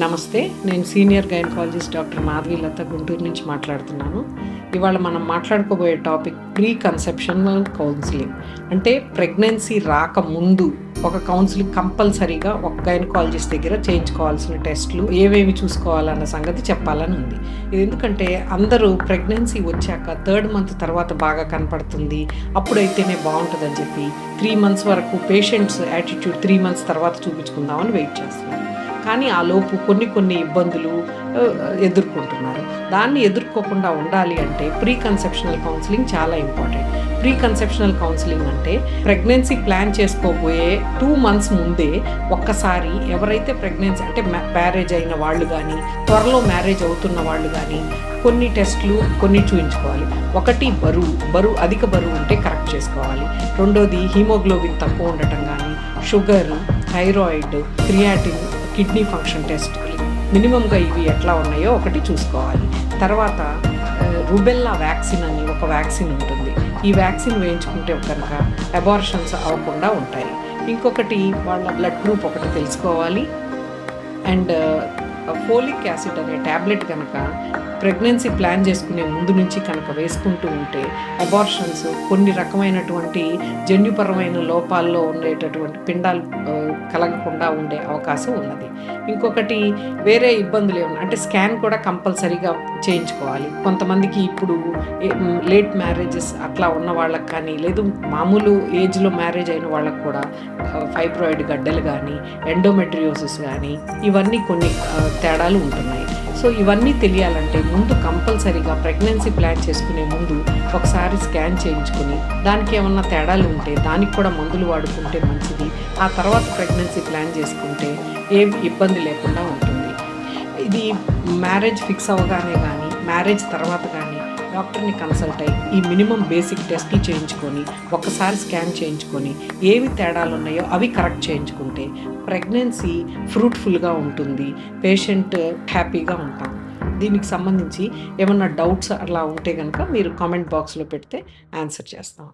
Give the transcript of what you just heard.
నమస్తే. నేను senior gynaecologist doctor Madhavi Latha Guntur నుంచి మాట్లాడుతున్నాను. ఇవాళ మనం మాట్లాడుకోబోయే టాపిక్ ప్రీ కన్సెప్షనల్ కౌన్సిలింగ్. అంటే ప్రెగ్నెన్సీ రాకముందు ఒక కౌన్సిలింగ్ కంపల్సరీగా ఒక గైనకాలజిస్ట్ దగ్గర చేయించుకోవాల్సిన టెస్టులు ఏవేమి చూసుకోవాలన్న సంగతి చెప్పాలని ఉంది. ఇది ఎందుకంటే అందరూ ప్రెగ్నెన్సీ వచ్చాక 3rd మంత్ తర్వాత బాగా కనపడుతుంది, అప్పుడైతేనే బాగుంటుందని చెప్పి 3 months వరకు పేషెంట్స్ యాటిట్యూడ్ 3 months తర్వాత చూపించుకుందామని వెయిట్ చేస్తున్నారు. కానీ ఆ లోపు కొన్ని ఇబ్బందులు ఎదుర్కొంటున్నారు. దాన్ని ఎదుర్కోకుండా ఉండాలి అంటే ప్రీ కన్సెప్షనల్ కౌన్సిలింగ్ చాలా ఇంపార్టెంట్. ప్రీ కన్సెప్షనల్ కౌన్సిలింగ్ అంటే ప్రెగ్నెన్సీ ప్లాన్ చేసుకోబోయే 2 months ముందే ఒక్కసారి ఎవరైతే ప్రెగ్నెన్సీ అంటే మ్యారేజ్ అయిన వాళ్ళు కానీ త్వరలో మ్యారేజ్ అవుతున్న వాళ్ళు కానీ కొన్ని టెస్టులు చూయించుకోవాలి. ఒకటి బరువు అధిక బరువు ఉంటే కరెక్ట్ చేసుకోవాలి. రెండోది హీమోగ్లోబిన్ తక్కువ ఉండటం కానీ, sugar, thyroid, creatine, kidney function test మినిమంగా ఇవి ఎట్లా ఉన్నాయో ఒకటి చూసుకోవాలి. తర్వాత రుబెల్లా వ్యాక్సిన్ అని ఒక వ్యాక్సిన్ ఉంటుంది. ఈ వ్యాక్సిన్ వేయించుకుంటే కనుక అబార్షన్స్ అవ్వకుండా ఉంటాయి. ఇంకొకటి వాళ్ళ బ్లడ్ గ్రూప్ ఒకటి తెలుసుకోవాలి. అండ్ ఫోలిక్ యాసిడ్ అనే ట్యాబ్లెట్ కనుక ప్రెగ్నెన్సీ ప్లాన్ చేసుకునే ముందు నుంచి కనుక వేసుకుంటూ ఉంటే అబార్షన్స్, కొన్ని రకమైనటువంటి జన్యుపరమైన లోపాల్లో ఉండేటటువంటి పిండాలు కలగకుండా ఉండే అవకాశం ఉన్నది. ఇంకొకటి వేరే ఇబ్బందులు ఏమన్నా అంటే స్కాన్ కూడా కంపల్సరీగా చేయించుకోవాలి. కొంతమందికి ఇప్పుడు లేట్ మ్యారేజెస్ అట్లా ఉన్న వాళ్ళకి కానీ, లేదు మామూలు ఏజ్లో మ్యారేజ్ అయిన వాళ్ళకి కూడా ఫైబ్రాయిడ్ గడ్డలు కానీ, ఎండోమెట్రియోసిస్ కానీ ఇవన్నీ కొన్ని తేడాలు ఉంటున్నాయి. సో ఇవన్నీ తెలియాలంటే ముందు కంపల్సరీగా ప్రెగ్నెన్సీ ప్లాన్ చేసుకునే ముందు ఒకసారి స్కాన్ చేయించుకుని దానికి ఏమన్నా తేడాలు ఉంటే దానికి కూడా మందులు వాడుకుంటే మంచిది. ఆ తర్వాత ప్రెగ్నెన్సీ ప్లాన్ చేసుకుంటే ఏం ఇబ్బంది లేకుండా ఉంటుంది. ఇది మ్యారేజ్ ఫిక్స్ అవ్వగానే కానీ మ్యారేజ్ తర్వాత కానీ డాక్టర్ని కన్సల్ట్ అయ్యి ఈ మినిమం బేసిక్ టెస్ట్లు చేయించుకొని ఒక్కసారి స్కాన్ చేయించుకొని ఏవి తేడాలు ఉన్నాయో అవి కరెక్ట్ చేయించుకుంటే ప్రెగ్నెన్సీ ఫ్రూట్ఫుల్గా ఉంటుంది, పేషెంట్ హ్యాపీగా ఉంటాం. దీనికి సంబంధించి ఏమన్నా డౌట్స్ అలా ఉంటే కనుక మీరు కామెంట్ బాక్స్లో పెడితే ఆన్సర్ చేస్తాం.